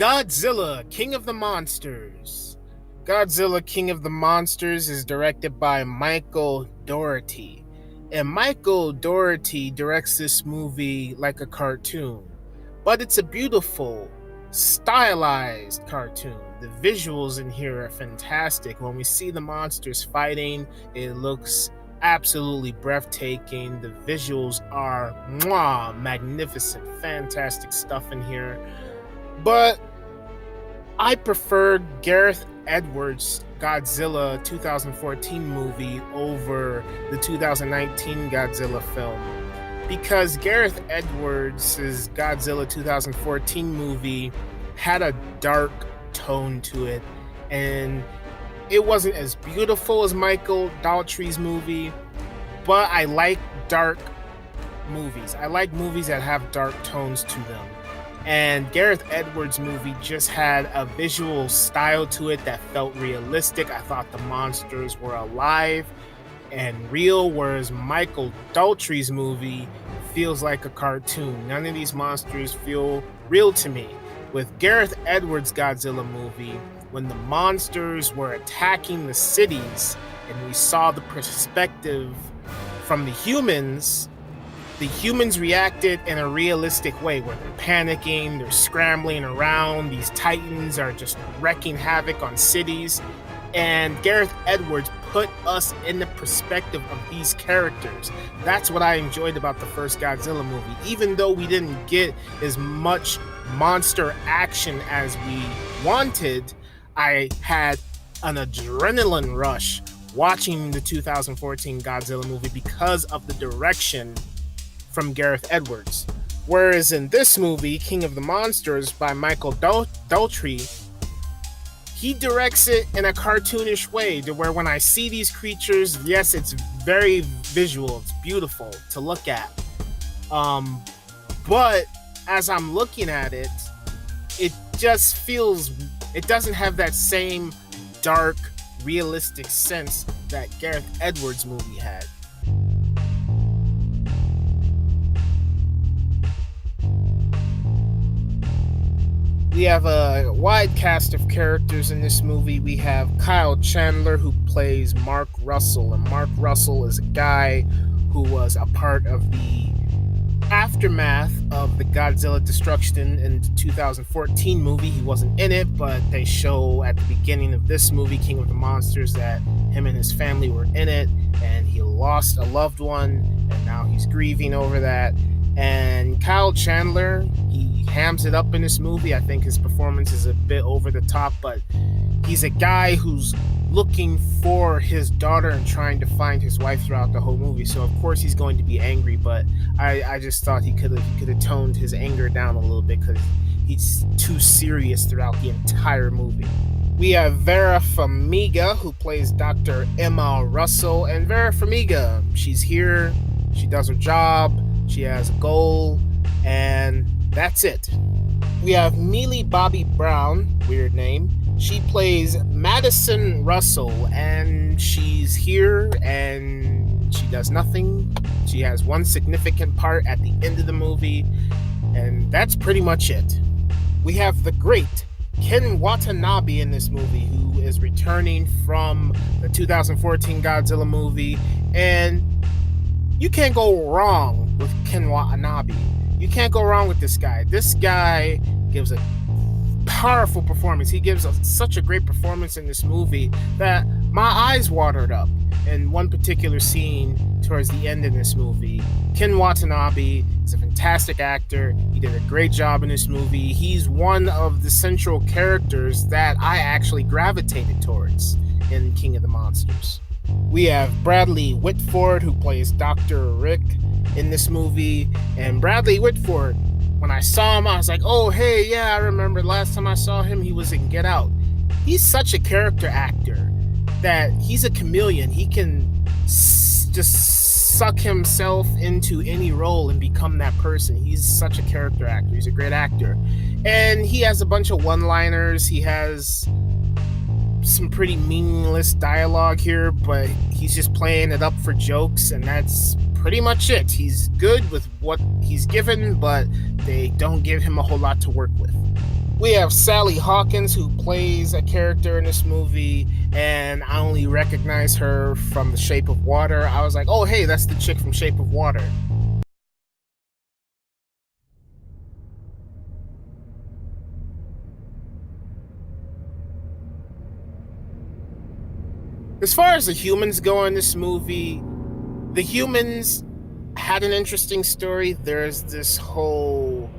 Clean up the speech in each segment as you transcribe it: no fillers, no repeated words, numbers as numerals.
Godzilla, King of the Monsters. Godzilla, King of the Monsters is directed by Michael Dougherty. And Michael Dougherty directs this movie like a cartoon. But it's a beautiful, stylized cartoon. The visuals in here are fantastic. When we see the monsters fighting, it looks absolutely breathtaking. The visuals are magnificent, fantastic stuff in here. But I prefer Gareth Edwards' Godzilla 2014 movie over the 2019 Godzilla film, because Gareth Edwards' Godzilla 2014 movie had a dark tone to it, and it wasn't as beautiful as Michael Dougherty's movie, but I like dark movies. I like movies that have dark tones to them. And Gareth Edwards' movie just had a visual style to it that felt realistic. I thought the monsters were alive and real, whereas Michael Dougherty's movie feels like a cartoon. None of these monsters feel real to me. With Gareth Edwards' Godzilla movie, when the monsters were attacking the cities and we saw the perspective from the humans reacted in a realistic way, where they're panicking, they're scrambling around, these titans are just wreaking havoc on cities, and Gareth Edwards put us in the perspective of these characters. That's what I enjoyed about the first Godzilla movie. Even though we didn't get as much monster action as we wanted, I had an adrenaline rush watching the 2014 Godzilla movie because of the direction from Gareth Edwards. Whereas in this movie, King of the Monsters by Michael Dougherty, he directs it in a cartoonish way to where when I see these creatures, yes, it's very visual, it's beautiful to look at. But as I'm looking at it, it just feels, it doesn't have that same dark, realistic sense that Gareth Edwards' movie had. We have a wide cast of characters in this movie. We have Kyle Chandler, who plays Mark Russell, and Mark Russell is a guy who was a part of the aftermath of the Godzilla destruction in the 2014 movie. He wasn't in it, but they show at the beginning of this movie, King of the Monsters, that him and his family were in it, and he lost a loved one, and now he's grieving over that. And Kyle Chandler, he hams it up in this movie. I think his performance is a bit over the top, but he's a guy who's looking for his daughter and trying to find his wife throughout the whole movie. So of course he's going to be angry, but I just thought he could have toned his anger down a little bit, because he's too serious throughout the entire movie. We have Vera Farmiga, who plays Dr. Emma Russell, and Vera Farmiga, she's here, she does her job, she has a goal, and that's it. We have Millie Bobby Brown, weird name. She plays Madison Russell, and she's here and she does nothing. She has one significant part at the end of the movie, and that's pretty much it. We have the great Ken Watanabe in this movie, who is returning from the 2014 Godzilla movie, and you can't go wrong with Ken Watanabe. You can't go wrong with this guy. This guy gives a powerful performance. He gives such a great performance in this movie that my eyes watered up in one particular scene towards the end in this movie. Ken Watanabe is a fantastic actor. He did a great job in this movie. He's one of the central characters that I actually gravitated towards in King of the Monsters. We have Bradley Whitford, who plays Dr. Rick in this movie. And Bradley Whitford, when I saw him, I was like, oh, hey, yeah, I remember last time I saw him, he was in Get Out. He's such a character actor that he's a chameleon. He can just suck himself into any role and become that person. He's such a character actor. He's a great actor. And he has a bunch of one-liners. He has some pretty meaningless dialogue here, but he's just playing it up for jokes, and that's pretty much it. He's good with what he's given, but they don't give him a whole lot to work with. We have Sally Hawkins, who plays a character in this movie, and I only recognize her from The Shape of Water. I was like, oh, hey, that's the chick from Shape of Water. As far as the humans go in this movie, the humans had an interesting story. There's this whole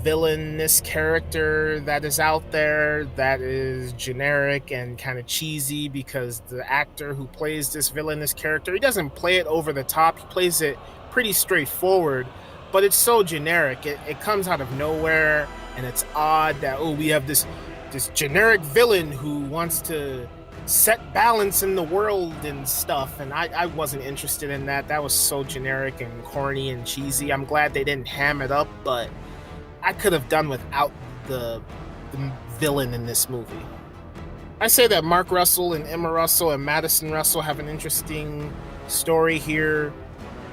villainous character that is out there that is generic and kind of cheesy because the actor who plays this villainous character, he doesn't play it over the top. He plays it pretty straightforward, but it's so generic. It comes out of nowhere, and it's odd that, oh, we have this generic villain who wants to set balance in the world and stuff, and I wasn't interested in that. That was so generic and corny and cheesy. I'm glad they didn't ham it up, but I could have done without the villain in this movie. I say that Mark Russell and Emma Russell and Madison Russell have an interesting story here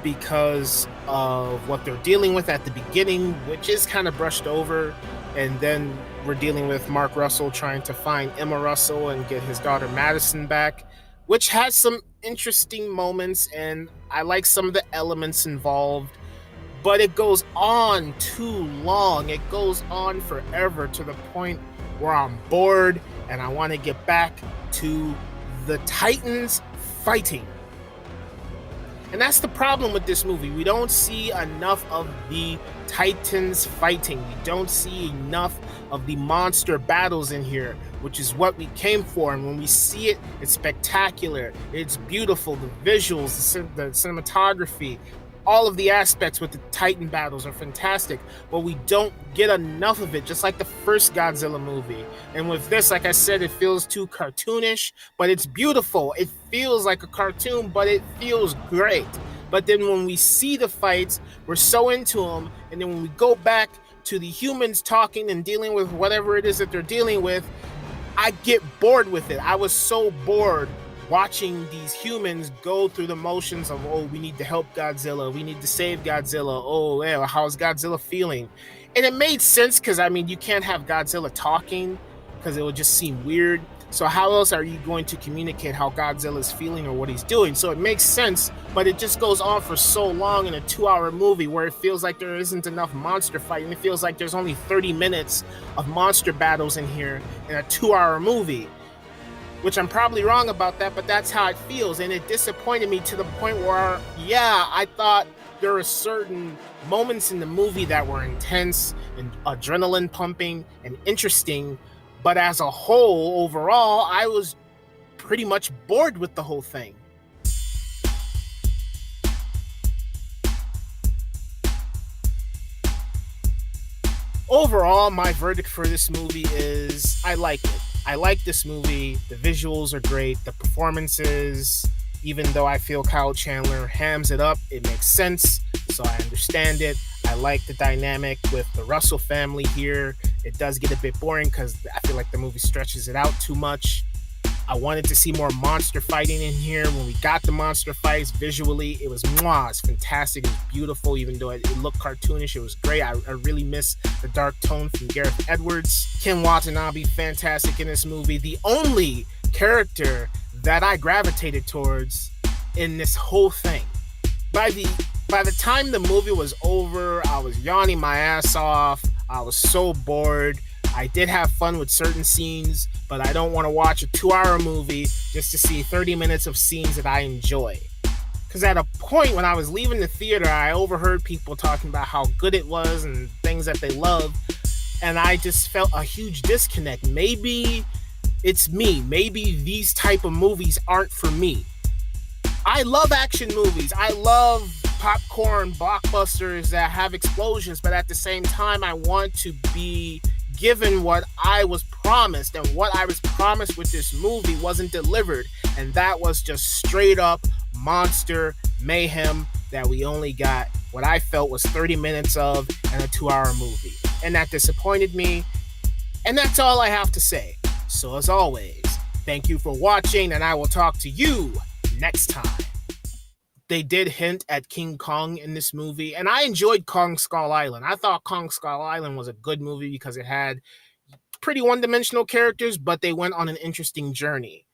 because of what they're dealing with at the beginning, which is kind of brushed over. And then we're dealing with Mark Russell trying to find Emma Russell and get his daughter Madison back, which has some interesting moments, and I like some of the elements involved, but it goes on too long. It goes on forever to the point where I'm bored and I want to get back to the Titans fighting. And that's the problem with this movie. We don't see enough of the Titans fighting. We don't see enough of the monster battles in here, which is what we came for. And when we see it, it's spectacular. It's beautiful. The visuals, the cinematography, all of the aspects with the Titan battles are fantastic, but we don't get enough of it, just like the first Godzilla movie. And with this, like I said, it feels too cartoonish, but it's beautiful. It feels like a cartoon, but it feels great. But then when we see the fights, we're so into them, and then when we go back to the humans talking and dealing with whatever it is that they're dealing with, I get bored with it. I was so bored watching these humans go through the motions of, oh, we need to help Godzilla, we need to save Godzilla, oh, yeah, how's Godzilla feeling? And it made sense because, I mean, you can't have Godzilla talking because it would just seem weird. So how else are you going to communicate how Godzilla is feeling or what he's doing? So it makes sense, but it just goes on for so long in a 2-hour movie where it feels like there isn't enough monster fighting. It feels like there's only 30 minutes of monster battles in here in a 2-hour movie, which I'm probably wrong about that, but that's how it feels. And it disappointed me to the point where, yeah, I thought there were certain moments in the movie that were intense and adrenaline pumping and interesting, but as a whole, overall, I was pretty much bored with the whole thing. Overall, my verdict for this movie is I like it. I like this movie. The visuals are great. The performances, even though I feel Kyle Chandler hams it up, it makes sense. So I understand it. I like the dynamic with the Russell family here. It does get a bit boring because I feel like the movie stretches it out too much. I wanted to see more monster fighting in here. When we got the monster fights visually, it was mwah, it's fantastic, it was beautiful, even though it looked cartoonish, it was great. I really miss the dark tone from Gareth Edwards. Kim Watanabe, fantastic in this movie. The only character that I gravitated towards in this whole thing. By the time the movie was over, I was yawning my ass off. I was so bored. I did have fun with certain scenes, but I don't want to watch a 2-hour movie just to see 30 minutes of scenes that I enjoy. Because at a point when I was leaving the theater, I overheard people talking about how good it was and things that they love, and I just felt a huge disconnect. Maybe it's me. Maybe these type of movies aren't for me. I love action movies. I love popcorn blockbusters that have explosions, but at the same time, I want to be given what I was promised, and what I was promised with this movie wasn't delivered, and that was just straight up monster mayhem that we only got what I felt was 30 minutes of in a 2-hour movie, and that disappointed me, and that's all I have to say. So as always, thank you for watching, and I will talk to you next time. They did hint at King Kong in this movie, and I enjoyed Kong Skull Island. I thought Kong Skull Island was a good movie because it had pretty one-dimensional characters, but they went on an interesting journey.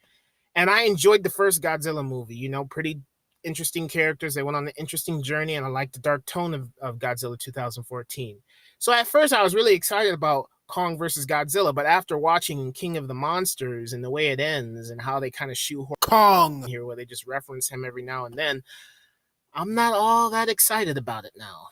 And I enjoyed the first Godzilla movie, pretty interesting characters. They went on an interesting journey, and I liked the dark tone of Godzilla 2014. So at first, I was really excited about Kong versus Godzilla, but after watching King of the Monsters and the way it ends and how they kind of shoehorn Kong here, where they just reference him every now and then, I'm not all that excited about it now.